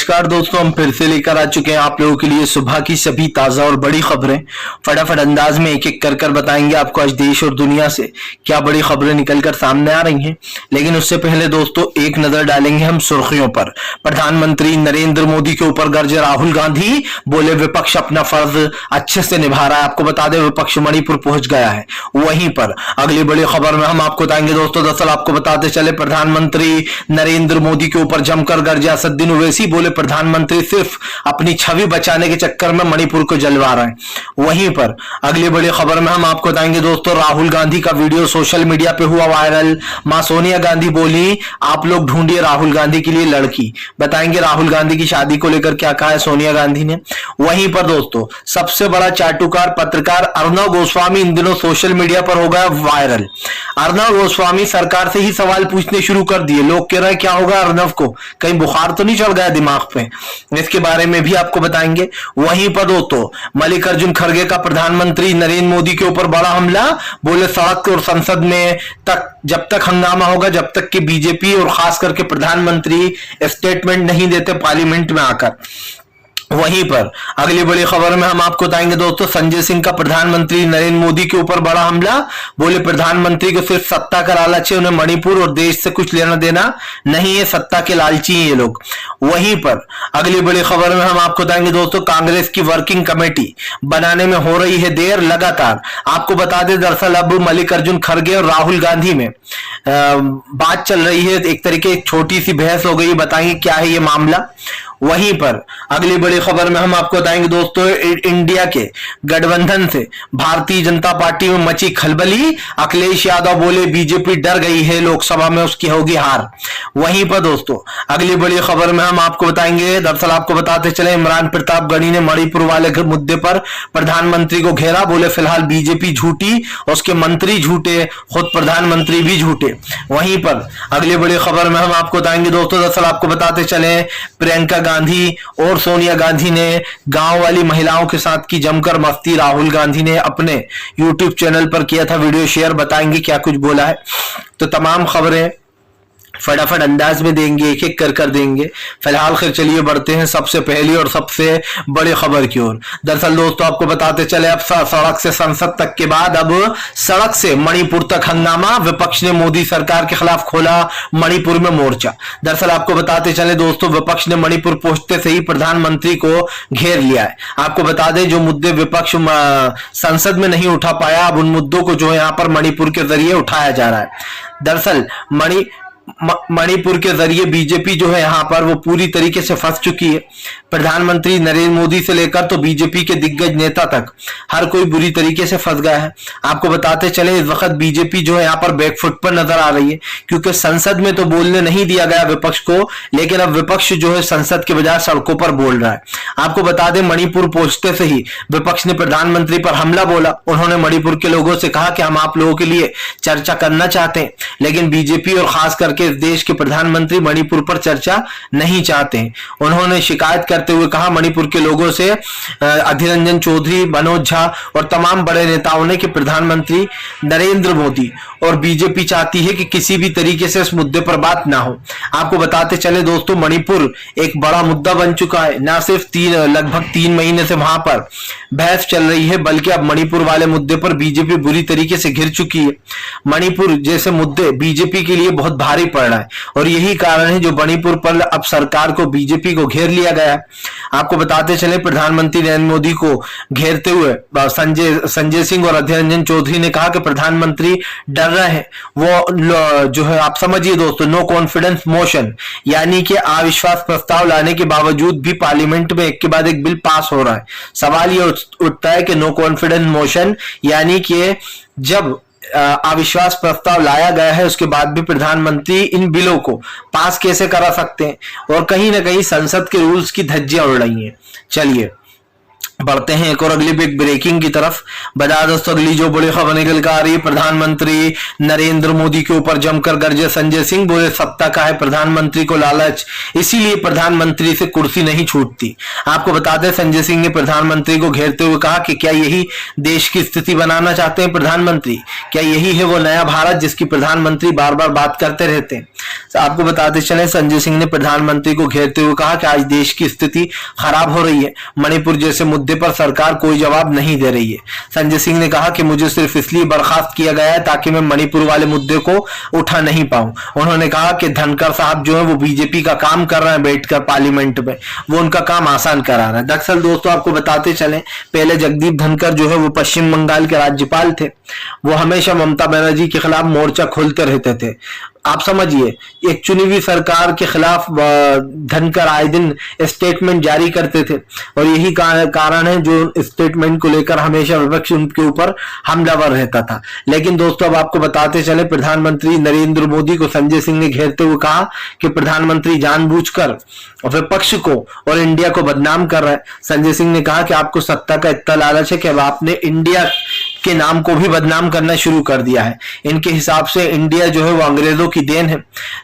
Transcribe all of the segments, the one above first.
नमस्कार दोस्तों, हम फिर से लेकर आ चुके हैं आप लोगों के लिए सुबह की सभी ताजा और बड़ी खबरें। फटाफट अंदाज में एक एक कर कर बताएंगे आपको आज देश और दुनिया से क्या बड़ी खबरें निकलकर सामने आ रही हैं। लेकिन उससे पहले दोस्तों एक नजर डालेंगे हम सुर्खियों पर। प्रधानमंत्री नरेंद्र मोदी के ऊपर गरजे राहुल गांधी, बोले विपक्ष अपना फर्ज अच्छे से निभा रहा है। आपको बता दें विपक्ष मणिपुर पहुंच गया है। वहीं पर अगली बड़ी खबर में हम आपको बताएंगे दोस्तों, दरअसल आपको बताते चले प्रधानमंत्री नरेंद्र मोदी के ऊपर जमकर गरजे असदुद्दीन ओवैसी, बोले प्रधानमंत्री सिर्फ अपनी छवि बचाने के चक्कर में मणिपुर को जलवा रहे हैं। वहीं पर अगली बड़ी खबर में हम आपको बताएंगे दोस्तों, राहुल गांधी का वीडियो सोशल मीडिया पे हुआ वायरल। मां सोनिया गांधी बोली आप लोग ढूंढिए राहुल गांधी के लिए लड़की। बताएंगे राहुल गांधी की शादी को लेकर क्या कहा है सोनिया गांधी ने। वहीं पर दोस्तों सबसे बड़ा चाटुकार पत्रकार अर्नब गोस्वामी इन दिनों सोशल मीडिया पर हो गया वायरल। अर्नब गोस्वामी सरकार से ही सवाल पूछने शुरू कर दिए। लोग कह रहे हैं क्या होगा अर्नब को, कहीं बुखार तो नहीं चढ़ गया दिमाग पे। इसके बारे में भी आपको बताएंगे। वहीं पर दोस्तों मल्लिकार्जुन खड़गे का प्रधानमंत्री नरेंद्र मोदी के ऊपर बड़ा हमला, बोले सड़क और संसद में तक जब तक हंगामा होगा जब तक कि बीजेपी और खास करके प्रधानमंत्री स्टेटमेंट नहीं देते पार्लियामेंट में आकर। वहीं पर अगली बड़ी खबर में हम आपको बताएंगे दोस्तों, संजय सिंह का प्रधानमंत्री नरेंद्र मोदी के ऊपर बड़ा हमला, बोले प्रधानमंत्री को सिर्फ सत्ता का लालच है, उन्हें मणिपुर और देश से कुछ लेना देना नहीं है, सत्ता के लालची हैं ये लोग। वहीं पर अगली बड़ी खबर में हम आपको बताएंगे दोस्तों, कांग्रेस की वर्किंग कमेटी बनाने में हो रही है देर लगातार। आपको बता दें दरअसल अब मल्लिकार्जुन खड़गे और राहुल गांधी में बात चल रही है, एक तरीके एक छोटी सी बहस हो गई। बताएंगे क्या है ये मामला। वहीं पर अगली बड़ी खबर में हम आपको बताएंगे दोस्तों, इंडिया के गठबंधन से भारतीय जनता पार्टी में मची खलबली। अखिलेश यादव बोले बीजेपी डर गई है, लोकसभा में उसकी होगी हार। वहीं पर दोस्तों अगली बड़ी खबर में हम आपको बताएंगे, दरअसल आपको बताते चले इमरान प्रताप गढ़ी ने मणिपुर वाले मुद्दे पर प्रधानमंत्री को घेरा, बोले फिलहाल बीजेपी झूठी, उसके मंत्री झूठे, खुद प्रधानमंत्री भी झूठे। वहीं पर अगली बड़ी खबर में हम आपको बताएंगे दोस्तों, दरअसल आपको बताते चले प्रियंका गांधी और सोनिया गांधी ने गांव वाली महिलाओं के साथ की जमकर मस्ती। राहुल गांधी ने अपने यूट्यूब चैनल पर किया था वीडियो शेयर, बताएंगे क्या कुछ बोला है। तो तमाम खबरें फटाफट अंदाज में देंगे, एक एक कर देंगे। फिलहाल खैर चलिए बढ़ते हैं सबसे पहली और सबसे बड़ी खबर की ओर। दरअसल दोस्तों आपको बताते चले अब सड़क से संसद तक के बाद अब सड़क से मणिपुर तक हंगामा। विपक्ष ने मोदी सरकार के खिलाफ खोला मणिपुर में मोर्चा। दरअसल आपको बताते चले दोस्तों, विपक्ष ने मणिपुर पहुंचते से ही प्रधानमंत्री को घेर लिया है। आपको बता दें जो मुद्दे विपक्ष संसद में नहीं उठा पाया, अब उन मुद्दों को जो है यहाँ पर मणिपुर के जरिए उठाया जा रहा है। दरअसल मणिपुर के जरिए बीजेपी जो है यहाँ पर वो पूरी तरीके से फंस चुकी है। प्रधानमंत्री नरेंद्र मोदी से लेकर तो बीजेपी के दिग्गज नेता तक हर कोई बुरी तरीके से फंस गया है। आपको बताते चले इस वक्त बीजेपी जो है यहाँ पर बैकफुट पर नजर आ रही है, क्योंकि संसद में तो बोलने नहीं दिया गया विपक्ष को, लेकिन अब विपक्ष जो है संसद के बजाय सड़कों पर बोल रहा है। आपको बता दें मणिपुर पहुंचते से ही विपक्ष ने प्रधानमंत्री पर हमला बोला। उन्होंने मणिपुर के लोगों से कहा कि हम आप लोगों के लिए चर्चा करना चाहते हैं, लेकिन बीजेपी और खासकर के देश के प्रधानमंत्री मणिपुर पर चर्चा नहीं चाहते हैं। उन्होंने शिकायत करते हुए कहा मणिपुर के लोगों से, अधीर रंजन चौधरी, मनोज झा और तमाम बड़े नेताओं ने, कि प्रधानमंत्री नरेंद्र मोदी और बीजेपी चाहती है कि किसी भी तरीके से इस मुद्दे पर बात ना हो। आपको बताते चले दोस्तों मणिपुर एक बड़ा मुद्दा बन चुका है। ना सिर्फ लगभग 3 महीने से वहां पर बहस चल रही है, बल्कि अब मणिपुर वाले मुद्दे पर बीजेपी बुरी तरीके से घिर चुकी है। मणिपुर जैसे मुद्दे बीजेपी के लिए बहुत भारी पड़ रहा है और यही कारण है जो मणिपुर पर अब सरकार को, बीजेपी को घेर लिया गया है। आपको बताते चले प्रधानमंत्री नरेंद्र मोदी को घेरते हुए संजय सिंह और अधीर रंजन चौधरी ने कहा कि प्रधानमंत्री डर रहे हैं। वो जो है आप समझिए दोस्तों, नो कॉन्फिडेंस मोशन, यानी कि अविश्वास प्रस्ताव लाने के बावजूद भी पार्लियामेंट में एक के बाद एक बिल पास हो रहा है। सवाल ये उठता है कि नो कॉन्फिडेंस मोशन यानी कि जब अविश्वास प्रस्ताव लाया गया है उसके बाद भी प्रधानमंत्री इन बिलों को पास कैसे करा सकते हैं, और कहीं ना कहीं संसद के रूल्स की धज्जियां उड़ रही हैं। चलिए बढ़ते हैं एक और अगली बिग ब्रेकिंग की तरफ। बता दोस्तों अगली जो बड़ी खबर निकल कर आ रही है, प्रधानमंत्री नरेंद्र मोदी के ऊपर जमकर गरजे संजय सिंह, बोले सत्ता का है प्रधानमंत्री को लालच, इसीलिए प्रधानमंत्री से कुर्सी नहीं छूटती। आपको बताते हैं संजय सिंह ने प्रधानमंत्री को घेरते हुए कहा कि क्या यही देश की स्थिति बनाना चाहते हैं प्रधानमंत्री? क्या यही है वो नया भारत जिसकी प्रधानमंत्री बार बार बात करते रहते हैं? तो आपको बताते चले संजय सिंह ने प्रधानमंत्री को घेरते हुए कहा कि आज देश की स्थिति खराब हो रही है, मणिपुर जैसे मुद्दे पर सरकार कोई जवाब नहीं दे रही है। संजय सिंह ने कहा कि मुझे सिर्फ इसलिए बर्खास्त किया गया है ताकि मैं मणिपुर वाले मुद्दे को उठा नहीं पाऊं। उन्होंने कहा कि धनखड़ साहब जो है वो बीजेपी का काम कर रहे हैं, बैठकर पार्लियामेंट में वो उनका काम आसान करा रहे हैं। दरअसल दोस्तों आपको बताते चले, पहले जगदीप धनखड़ जो है वो पश्चिम बंगाल के राज्यपाल थे। वो हमेशा ममता बनर्जी के खिलाफ मोर्चा खोलते रहते थे। आप समझिए, एक चुनी हुई सरकार के खिलाफ धनखड़ आए दिन स्टेटमेंट जारी करते थे और यही कारण है जो स्टेटमेंट को लेकर हमेशा विपक्ष उनके ऊपर हमलावर रहता था। लेकिन दोस्तों अब आपको बताते चले, प्रधानमंत्री नरेंद्र मोदी को संजय सिंह ने घेरते हुए कहा कि प्रधानमंत्री जानबूझकर विपक्ष को और इंडिया को बदनाम कर रहा है। संजय सिंह ने कहा कि आपको सत्ता का इतना लालच है कि अब आपने इंडिया के नाम को भी बदनाम करना शुरू कर दिया है। इनके हिसाब से इंडिया जो है वो अंग्रेजों की देन है।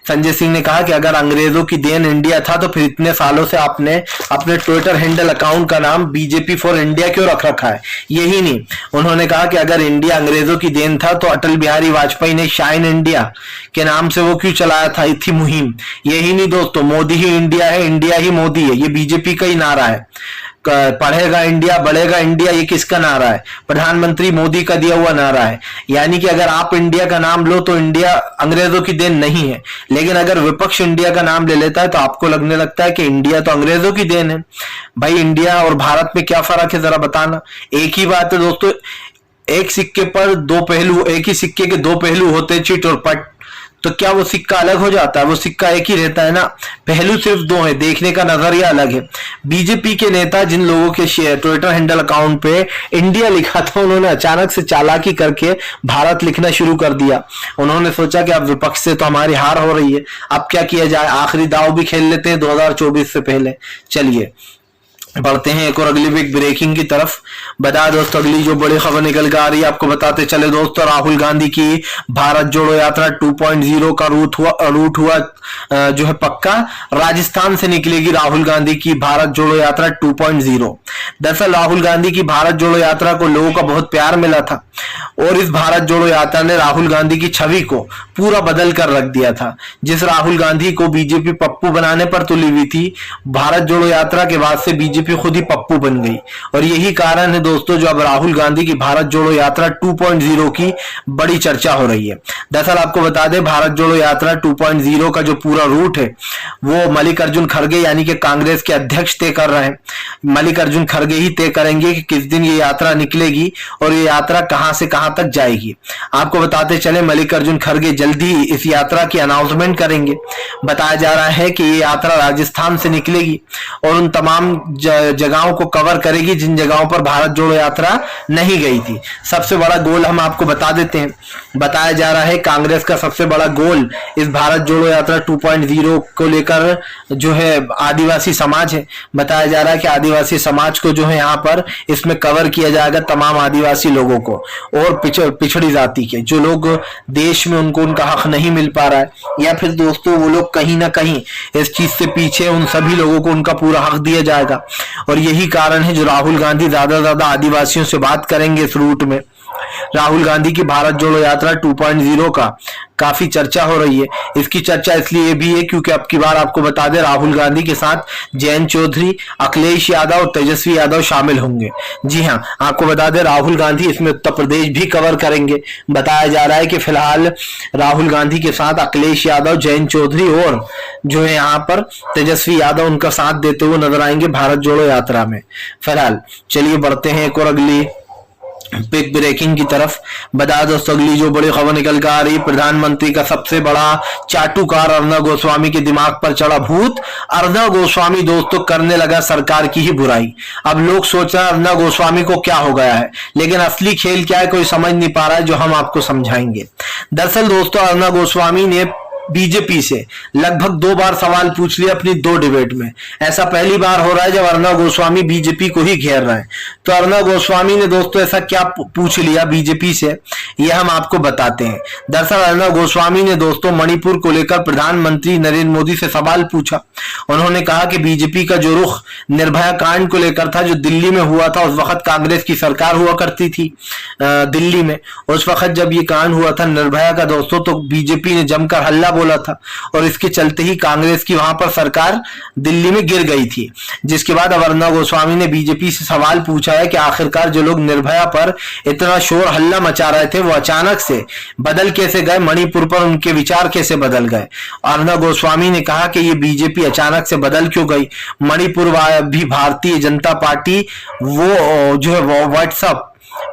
संजय सिंह ने कहा कि अगर अंग्रेजों की देन इंडिया था तो फिर इतने सालों से आपने अपने ट्विटर हैंडल अकाउंट का नाम बीजेपी फॉर इंडिया क्यों रख रखा है। यही नहीं, उन्होंने कहा कि अगर इंडिया अंग्रेजों की देन था तो अटल बिहारी वाजपेयी ने शाइन इंडिया के नाम से वो क्यों चलाया था थी मुहिम। यही नहीं दोस्तों, मोदी ही इंडिया है, इंडिया ही मोदी है, ये बीजेपी का ही नारा है। पढ़ेगा इंडिया बढ़ेगा इंडिया, ये किसका नारा है? प्रधानमंत्री मोदी का दिया हुआ नारा है। यानी कि अगर आप इंडिया का नाम लो तो इंडिया अंग्रेजों की देन नहीं है, लेकिन अगर विपक्ष इंडिया का नाम ले लेता है तो आपको लगने लगता है कि इंडिया तो अंग्रेजों की देन है। भाई इंडिया और भारत में क्या फर्क है जरा बताना। एक ही बात है दोस्तों, एक सिक्के पर दो पहलू, एक ही सिक्के के दो पहलू होते हैं, चिट और पट। तो क्या वो सिक्का अलग हो जाता है? वो सिक्का एक ही रहता है ना, पहलू सिर्फ दो है, देखने का नजरिया अलग है। बीजेपी के नेता जिन लोगों के ट्विटर हैंडल अकाउंट पे इंडिया लिखा था, उन्होंने अचानक से चालाकी करके भारत लिखना शुरू कर दिया। उन्होंने सोचा कि अब विपक्ष से तो हमारी हार हो रही है, अब क्या किया जाए, आखिरी दाव भी खेल लेते हैं 2024 से पहले। चलिए बढ़ते हैं एक और अगली बिग ब्रेकिंग की तरफ। बता दोस्तों अगली जो बड़ी खबर निकल कर आ रही है आपको बताते चले दोस्तों, राहुल गांधी की भारत जोड़ो यात्रा 2.0 का रूट हुआ जो है पक्का। राजस्थान से निकलेगी राहुल गांधी की भारत जोड़ो यात्रा 2.0। दरअसल राहुल गांधी की भारत जोड़ो यात्रा को लोगों का बहुत प्यार मिला था और इस भारत जोड़ो यात्रा ने राहुल गांधी की छवि को पूरा बदल कर रख दिया था। जिस राहुल गांधी को बीजेपी पप्पू बनाने पर तुली हुई थी, भारत जोड़ो यात्रा के बाद से बीजेपी खुद ही पप्पू बन गई। और यही कारण है दोस्तों जो अब राहुल गांधी की भारत जोड़ो यात्रा 2.0 की बड़ी चर्चा हो रही है। दरअसल आपको बता दें, भारत जोड़ो यात्रा 2.0 का जो पूरा रूट है वो मल्लिकार्जुन खड़गे यानी कि कांग्रेस के अध्यक्ष तय कर रहे हैं। मल्लिकार्जुन खड़गे ही तय करेंगे कि किस दिन ये यात्रा निकलेगी और ये यात्रा कहां से कहां तक जाएगी। आपको बताते चले मल्लिकार्जुन खड़गे जल्दी ही इस यात्रा की अनाउंसमेंट करेंगे। बताया जा रहा है कि ये यात्रा राजस्थान से निकलेगी और उन तमाम जगहों को कवर करेगी जिन जगहों पर भारत जोड़ो यात्रा नहीं गई थी। सबसे बड़ा गोल हम आपको बता देते हैं, बताया जा रहा है कांग्रेस का सबसे बड़ा गोल इस भारत जोड़ो यात्रा 2.0 को लेकर जो है आदिवासी समाज है। बताया जा रहा है कि आदिवासी समाज को जो है यहाँ पर इसमें कवर किया जाएगा, तमाम आदिवासी लोगों को और पिछड़ी जाति के जो लोग देश में उनको उनका हक नहीं मिल पा रहा है या फिर दोस्तों वो लोग कहीं ना कहीं इस चीज से पीछे, उन सभी लोगों को उनका पूरा हक दिया जाएगा। और यही कारण है जो राहुल गांधी ज्यादा आदिवासियों से बात करेंगे इस रूट में। राहुल गांधी की भारत जोड़ो यात्रा 2.0 का काफी चर्चा हो रही है। इसकी चर्चा इसलिए भी है क्योंकि अब की बार आपको बता दें राहुल गांधी के साथ जयंत चौधरी, अखिलेश यादव और तेजस्वी यादव शामिल होंगे। जी हाँ, आपको बता दें राहुल गांधी इसमें उत्तर प्रदेश भी कवर करेंगे। बताया जा रहा है कि फिलहाल राहुल गांधी के साथ अखिलेश यादव, जयंत चौधरी और जो है यहाँ पर तेजस्वी यादव उनका साथ देते हुए नजर आएंगे भारत जोड़ो यात्रा में। फिलहाल चलिए बढ़ते हैं एक और अगली बिग ब्रेकिंग की तरफ। बता दोस्तों अगली जो बड़ी खबर निकल कर आ रही, प्रधानमंत्री का सबसे बड़ा चाटुकार अर्नब गोस्वामी के दिमाग पर चढ़ा भूत। अर्नब गोस्वामी दोस्तों करने लगा सरकार की ही बुराई। अब लोग सोच रहे हैं अर्नब गोस्वामी को क्या हो गया है, लेकिन असली खेल क्या है कोई समझ नहीं पा रहा है, जो हम आपको समझाएंगे। दरअसल दोस्तों अर्नब गोस्वामी ने बीजेपी से लगभग 2 बार सवाल पूछ लिया अपनी 2 डिबेट में। ऐसा पहली बार हो रहा है जब अर्नब गोस्वामी बीजेपी को ही घेर रहे हैं। तो अर्नब गोस्वामी ने दोस्तों ऐसा क्या पूछ लिया बीजेपी से, यह हम आपको बताते हैं। दरअसल अर्नब गोस्वामी ने दोस्तों मणिपुर को लेकर प्रधानमंत्री नरेंद्र मोदी से सवाल पूछा। उन्होंने कहा कि बीजेपी का जो रुख निर्भया कांड को लेकर था जो दिल्ली में हुआ था, उस वक्त कांग्रेस की सरकार हुआ करती थी दिल्ली में। उस वक्त जब ये कांड हुआ था निर्भया का दोस्तों, तो बीजेपी ने जमकर हल्ला बोला था और इसके चलते ही कांग्रेस की वहां पर सरकार दिल्ली में गिर गई थी। जिसके बाद अब अर्णब गोस्वामी ने बीजेपी से सवाल पूछा है कि आखिरकार जो लोग निर्भया पर इतना शोर हल्ला मचा रहे थे वो अचानक से बदल कैसे गए, मणिपुर पर उनके विचार कैसे बदल गए। अर्णब गोस्वामी ने कहा कि ये बीजेपी अचानक से बदल क्यों गई, मणिपुर भी भारतीय जनता पार्टी वो जो है वो व्हाट्सएप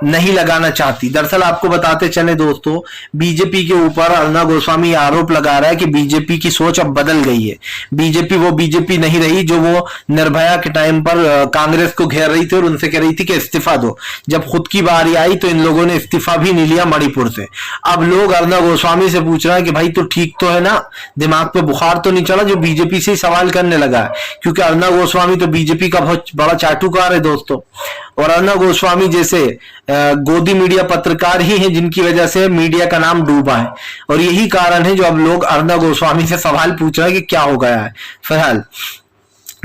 नहीं लगाना चाहती। दरअसल आपको बताते चले दोस्तों, बीजेपी के ऊपर अर्णब गोस्वामी आरोप लगा रहा है कि बीजेपी की सोच अब बदल गई है। बीजेपी वो बीजेपी नहीं रही जो वो निर्भया के टाइम पर कांग्रेस को घेर रही थी और उनसे कह रही थी कि इस्तीफा दो। जब खुद की बारी आई तो इन लोगों ने इस्तीफा भी नहीं लिया मणिपुर से। अब लोग अर्णब गोस्वामी से पूछ रहे हैं कि भाई तो ठीक तो है ना, दिमाग पे बुखार तो नहीं चढ़ा जो बीजेपी से सवाल करने लगा है, क्योंकि अर्णब गोस्वामी तो बीजेपी का बहुत बड़ा चाटुकार है दोस्तों। और अर्णब गोस्वामी जैसे गोदी मीडिया पत्रकार ही हैं जिनकी वजह से मीडिया का नाम डूबा है, और यही कारण है जो अब लोग अर्णब गोस्वामी से सवाल पूछ रहे हैं कि क्या हो गया है। फिलहाल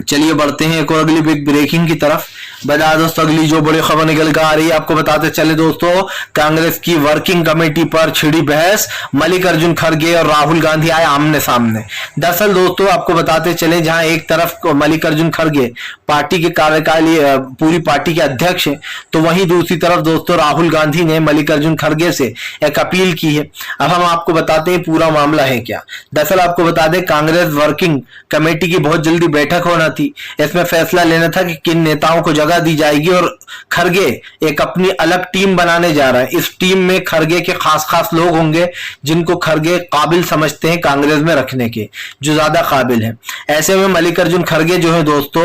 चलिए बढ़ते हैं एक और अगली बिग ब्रेकिंग की तरफ। बता दोस्तों अगली जो बड़ी खबर निकल कर आ रही है आपको बताते चले दोस्तों, कांग्रेस की वर्किंग कमेटी पर छिड़ी बहस, मल्लिकार्जुन खड़गे और राहुल गांधी आए आमने सामने। दरअसल दोस्तों आपको बताते चले, जहां एक तरफ मल्लिकार्जुन खड़गे पार्टी के कार्यकाली पूरी पार्टी के अध्यक्ष है, तो वहीं दूसरी तरफ दोस्तों राहुल गांधी ने मल्लिकार्जुन खड़गे से एक अपील की है। अब हम आपको बताते हैं पूरा मामला है क्या। दरअसल आपको बता दें, कांग्रेस वर्किंग कमेटी की बहुत जल्दी बैठक होना थी। इसमें फैसला लेना था कि किन नेताओं को जगह दी जाएगी, और खड़गे एक अपनी अलग टीम बनाने जा रहा है। इस टीम में खड़गे के खास लोग होंगे जिनको खड़गे काबिल समझते हैं कांग्रेस में रखने के, जो ज्यादा काबिल है। ऐसे में मल्लिकार्जुन खड़गे जो है दोस्तों,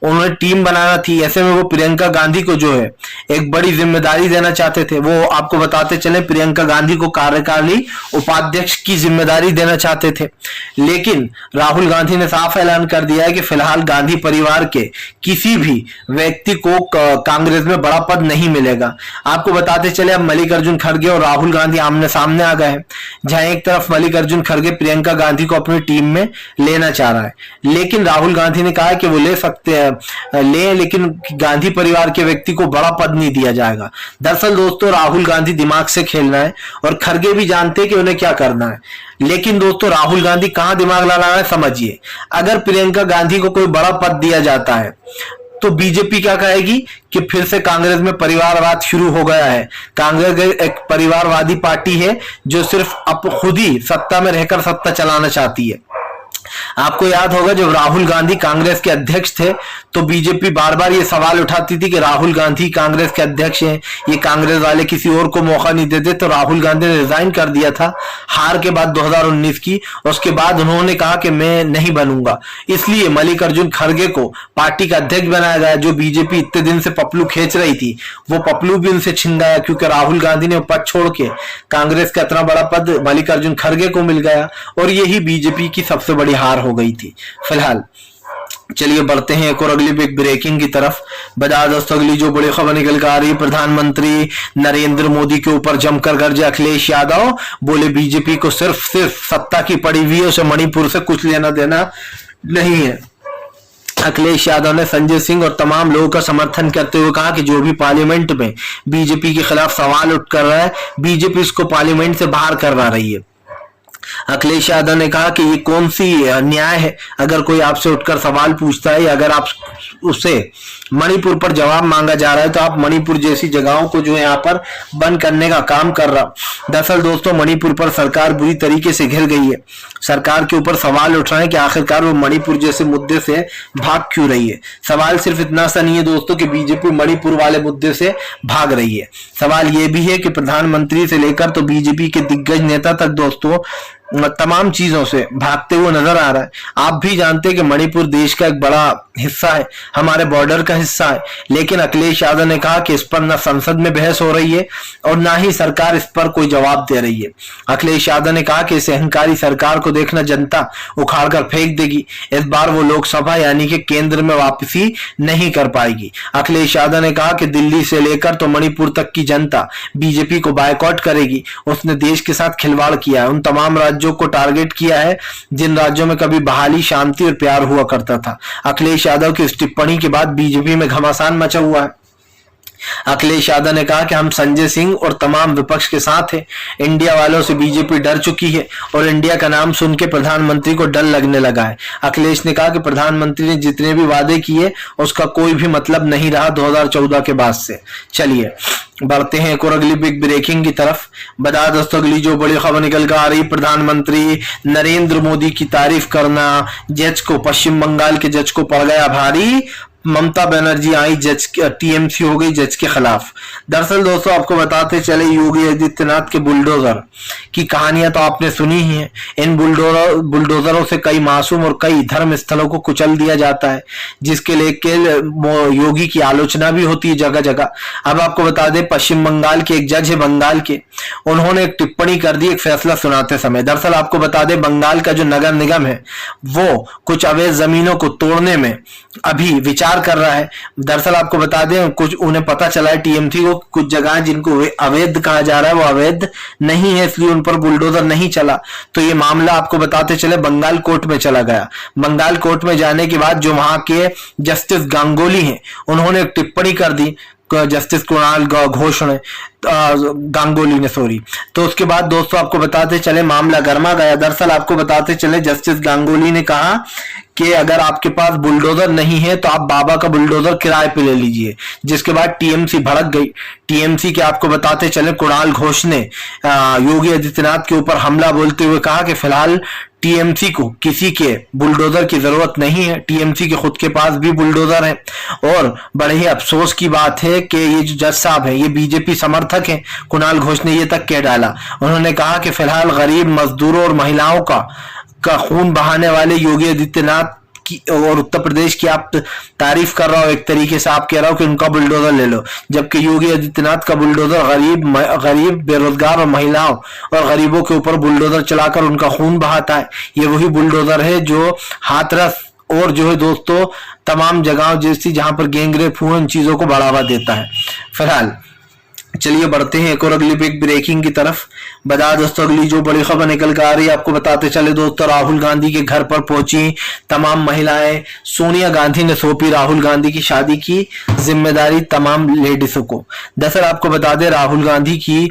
उन्होंने टीम बनाना थी। ऐसे में वो प्रियंका गांधी को जो है एक बड़ी जिम्मेदारी देना चाहते थे। वो आपको बताते चले प्रियंका गांधी को कार्यकारिणी उपाध्यक्ष की जिम्मेदारी देना चाहते थे, लेकिन राहुल गांधी ने साफ ऐलान कर दिया है कि फिलहाल गांधी परिवार के किसी भी व्यक्ति को कांग्रेस में बड़ा पद नहीं मिलेगा। आपको बताते चले अब मल्लिकार्जुन खड़गे और राहुल गांधी आमने सामने आ गए हैं, जहां एक तरफ मल्लिकार्जुन खड़गे प्रियंका गांधी को अपनी टीम में लेना चाह रहा है, लेकिन राहुल गांधी ने कहा कि वो ले सकते हैं लेकिन गांधी परिवार के व्यक्ति को बड़ा पद नहीं दिया जाएगा। दरअसल दोस्तों राहुल गांधी दिमाग से खेलना है और खड़गे भी जानते हैं कि उन्हें क्या करना है, लेकिन दोस्तों राहुल गांधी कहां दिमाग लगा है समझिए। अगर प्रियंका गांधी को कोई बड़ा पद दिया जाता है तो बीजेपी क्या कहेगी कि फिर से कांग्रेस में परिवारवाद शुरू हो गया है। कांग्रेस एक परिवारवादी पार्टी है जो सिर्फ खुद ही सत्ता में रहकर सत्ता चलाना चाहती है। आपको याद होगा जब राहुल गांधी कांग्रेस के अध्यक्ष थे तो बीजेपी बार बार ये सवाल उठाती थी कि राहुल गांधी कांग्रेस के अध्यक्ष हैं, ये कांग्रेस वाले किसी और को मौका नहीं देते। तो राहुल गांधी ने रिजाइन कर दिया था हार के बाद 2019 की। उसके बाद उन्होंने कहा कि मैं नहीं बनूंगा, इसलिए मल्लिकार्जुन खड़गे को पार्टी का अध्यक्ष बनाया गया। जो बीजेपी इतने दिन से पपलू खींच रही थी वो पपलू भी उनसे छिन गया, क्योंकि राहुल गांधी ने पद छोड़ के कांग्रेस का इतना बड़ा पद मल्लिकार्जुन खड़गे को मिल गया, और यही बीजेपी की सबसे बड़ी हार हो गई थी। फिलहाल चलिए बढ़ते हैं एक और अगली बिग ब्रेकिंग की तरफ। बता दोस्तों अगली जो बड़ी खबर निकल कर आ रही है, प्रधानमंत्री नरेंद्र मोदी के ऊपर जमकर गरजे अखिलेश यादव। बोले बीजेपी को सिर्फ सत्ता की पड़ी हुई है, उसे मणिपुर से कुछ लेना देना नहीं है। अखिलेश यादव ने संजय सिंह और तमाम लोगों का समर्थन करते हुए कहा कि जो भी पार्लियामेंट में बीजेपी के खिलाफ सवाल उठ कर रहा है, बीजेपी इसको पार्लियामेंट से बाहर करवा रही है। अखिलेश यादव ने कहा कि ये कौन सी न्याय है, अगर कोई आपसे उठकर सवाल पूछता है या अगर आप उससे मणिपुर पर जवाब मांगा जा रहा है तो आप मणिपुर जैसी जगहों को जो है यहाँ पर बंद करने का काम कर रहा। दरअसल दोस्तों मणिपुर पर सरकार बुरी तरीके से घिर गई है। सरकार के ऊपर सवाल उठ रहे हैं कि आखिरकार वो मणिपुर जैसे मुद्दे से भाग क्यों रही है। सवाल सिर्फ इतना सा नहीं है दोस्तों कि बीजेपी मणिपुर वाले मुद्दे से भाग रही है, सवाल ये भी है कि प्रधानमंत्री से लेकर तो बीजेपी के दिग्गज नेता तक दोस्तों तमाम चीजों से भागते हुए नजर आ रहा है। आप भी जानते हैं कि मणिपुर देश का एक बड़ा हिस्सा है, हमारे बॉर्डर का हिस्सा है, लेकिन अखिलेश यादव ने कहा कि इस पर न संसद में बहस हो रही है और ना ही सरकार इस पर कोई जवाब दे रही है। अखिलेश यादव ने कहा कि इस अहंकारी सरकार को देखना जनता उखाड़ कर फेंक देगी। इस बार वो लोकसभा यानी कि केंद्र में वापसी नहीं कर पाएगी। अखिलेश यादव ने कहा कि दिल्ली से लेकर तो मणिपुर तक की जनता बीजेपी को बायकॉट करेगी। उसने देश के साथ खिलवाड़ किया है, उन तमाम राज्यों को टारगेट किया है जिन राज्यों में कभी बहाली, शांति और प्यार हुआ करता था। अखिलेश यादव की इस टिप्पणी के बाद बीजेपी में घमासान मचा हुआ है। अखिलेश यादव ने कहा कि हम संजय सिंह और तमाम विपक्ष के साथ हैं। इंडिया वालों से बीजेपी डर चुकी है और इंडिया का नाम सुन के प्रधानमंत्री को डर लगने लगा है। अखिलेश ने कहा कि प्रधानमंत्री ने जितने भी वादे किए उसका कोई भी मतलब नहीं रहा 2014 के बाद से। चलिए बढ़ते हैं एक और अगली बिग ब्रेकिंग की तरफ। बता दोस्तों अगली जो बड़ी खबर निकल कर आ रही, प्रधानमंत्री नरेंद्र मोदी की तारीफ करना, जज को पश्चिम बंगाल के जज को पड़ गया भारी, ममता बनर्जी आई जज टीएमसी हो गई जज के खिलाफ। दरअसल दोस्तों आपको बताते चले योगी आदित्यनाथ के बुलडोजर की कहानियां तो आपने सुनी ही है। इन बुलडोजरों से कई मासूम और कई धर्म स्थलों को कुचल दिया जाता है, जिसके लेके योगी की आलोचना भी होती है जगह जगह। अब आपको बता दें पश्चिम बंगाल के एक जज है बंगाल के, उन्होंने एक टिप्पणी कर दी एक फैसला सुनाते समय। दरअसल आपको बता दें बंगाल का जो नगर निगम है वो कुछ अवैध जमीनों को तोड़ने में अभी विचार कर रहा है। दरअसल आपको बता दें कुछ उन्हें पता चला है टीएमसी को कुछ जगह जिनको अवैध कहा जा रहा है वो अवैध नहीं है, इसलिए उन पर बुलडोजर नहीं चला। तो ये मामला आपको बताते चले बंगाल कोर्ट में चला गया। बंगाल कोर्ट में जाने के बाद जो वहां के जस्टिस गांगुली हैं उन्होंने एक टिप्पणी कर दी, जस्टिस कुणाल घोष ने गांगुली ने सॉरी। तो उसके बाद दोस्तों आपको बताते चले मामला गर्मा गया। दरअसल आपको बताते चले जस्टिस गांगुली ने कहा कि अगर आपके पास बुलडोजर नहीं है तो आप बाबा का बुलडोजर किराए पे ले लीजिए, जिसके बाद टीएमसी भड़क गई। टीएमसी के आपको बताते चले कुणाल घोष ने योगी आदित्यनाथ के ऊपर हमला बोलते हुए कहा कि फिलहाल टीएमसी को किसी के बुलडोजर की जरूरत नहीं है, टीएमसी के खुद के पास भी बुलडोजर है। और बड़े ही अफसोस की बात है कि ये जो जज साहब है ये बीजेपी समर्थक हैं। कुणाल घोष ने ये तक कह डाला, उन्होंने कहा कि फिलहाल गरीब मजदूरों और महिलाओं का खून बहाने वाले योगी आदित्यनाथ की और उत्तर प्रदेश की आप तारीफ कर रहा हो, एक तरीके से आप कह रहा हो कि उनका बुलडोजर ले लो, जबकि योगी आदित्यनाथ का बुलडोजर गरीब बेरोजगार और महिलाओं और गरीबों के ऊपर बुलडोजर चलाकर उनका खून बहाता है। ये वही बुलडोजर है जो हाथरस और जो है दोस्तों तमाम जगहों जैसी जहां पर गैंगरेप हुए उन चीजों को बढ़ावा देता है। फिलहाल चलिए बढ़ते हैं एक और अगली बिग ब्रेकिंग की तरफ। बता दोस्तों अगली जो बड़ी खबर निकल कर आ रही है आपको बताते चले दोस्तों, राहुल गांधी के घर पर पहुंची तमाम महिलाएं। सोनिया गांधी ने सौंपी राहुल गांधी की शादी की जिम्मेदारी तमाम लेडीजों को। दरअसल आपको बता दें राहुल गांधी की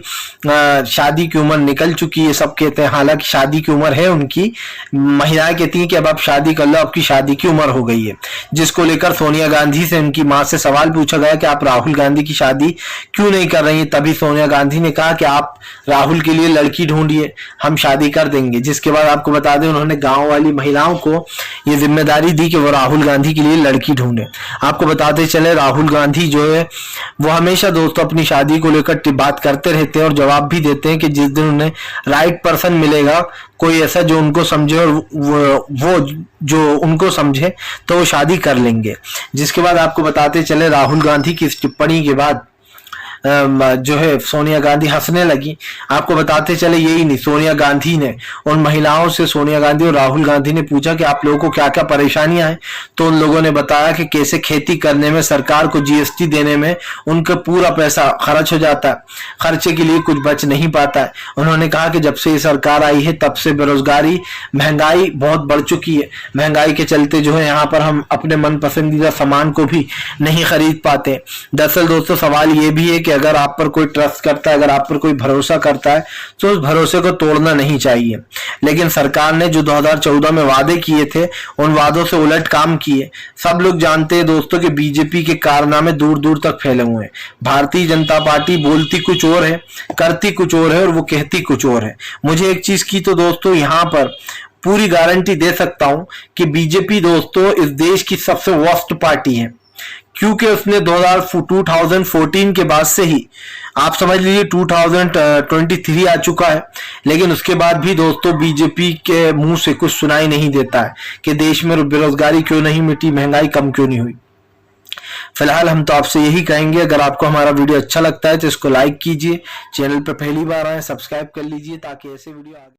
शादी की उम्र निकल चुकी है, सब कहते हैं, हालांकि शादी की उम्र है उनकी, महिलाएं कहती हैं कि अब आप शादी कर लो, आपकी शादी की उम्र हो गई है। जिसको लेकर सोनिया गांधी से उनकी मां से सवाल पूछा गया कि आप राहुल गांधी की शादी क्यों नहीं कर रही। तभी सोनिया गांधी ने कहा कि आप राहुल के लिए लड़की ढूंढिए, हम शादी कर देंगे। जिसके बाद आपको बता दें उन्होंने गांव वाली महिलाओं को यह जिम्मेदारी दी कि वो राहुल गांधी के लिए लड़की ढूंढे। आपको बताते चले राहुल गांधी जो है वो हमेशा दोस्तों अपनी शादी को लेकर बात करते रहते हैं और जवाब भी देते हैं कि जिस दिन उन्हें राइट पर्सन मिलेगा, कोई ऐसा जो उनको समझे और वो जो उनको समझे, तो वो शादी कर लेंगे। जिसके बाद आपको बताते चले राहुल गांधी की इस टिप्पणी के बाद जो है सोनिया गांधी हंसने लगी। आपको बताते चले यही नहीं, सोनिया गांधी ने उन महिलाओं से, सोनिया गांधी और राहुल गांधी ने पूछा कि आप लोगों को क्या क्या परेशानियां हैं। तो उन लोगों ने बताया कि कैसे खेती करने में, सरकार को जीएसटी देने में उनका पूरा पैसा खर्च हो जाता है, खर्चे के लिए कुछ बच नहीं पाता है। उन्होंने कहा कि जब से ये सरकार आई है तब से बेरोजगारी, महंगाई बहुत बढ़ चुकी है। महंगाई के चलते जो है यहाँ पर हम अपने मन पसंदीदा सामान को भी नहीं खरीद पाते। दरअसल दोस्तों सवाल ये भी है कि अगर आप पर कोई ट्रस्ट करता है, अगर आप पर कोई भरोसा करता है तो उस भरोसे को तोड़ना नहीं चाहिए। लेकिन सरकार ने जो 2014 में वादे किए थे उन वादों से उलट काम किए। सब लोग जानते हैं दोस्तों कि बीजेपी के कारनामे दूर दूर तक फैले हुए हैं। भारतीय जनता पार्टी बोलती कुछ और है, करती कुछ और है और वो कहती कुछ और है। मुझे एक चीज की तो दोस्तों यहाँ पर पूरी गारंटी दे सकता हूं कि बीजेपी दोस्तों इस देश की सबसे वर्स्ट पार्टी है, क्योंकि उसने 2014 के बाद से ही आप समझ लीजिए 2023 आ चुका है, लेकिन उसके बाद भी दोस्तों बीजेपी के मुंह से कुछ सुनाई नहीं देता है कि देश में बेरोजगारी क्यों नहीं मिटी, महंगाई कम क्यों नहीं हुई। फिलहाल हम तो आपसे यही कहेंगे, अगर आपको हमारा वीडियो अच्छा लगता है तो इसको लाइक कीजिए, चैनल पर पहली बार आए सब्सक्राइब कर लीजिए ताकि ऐसे वीडियो आगे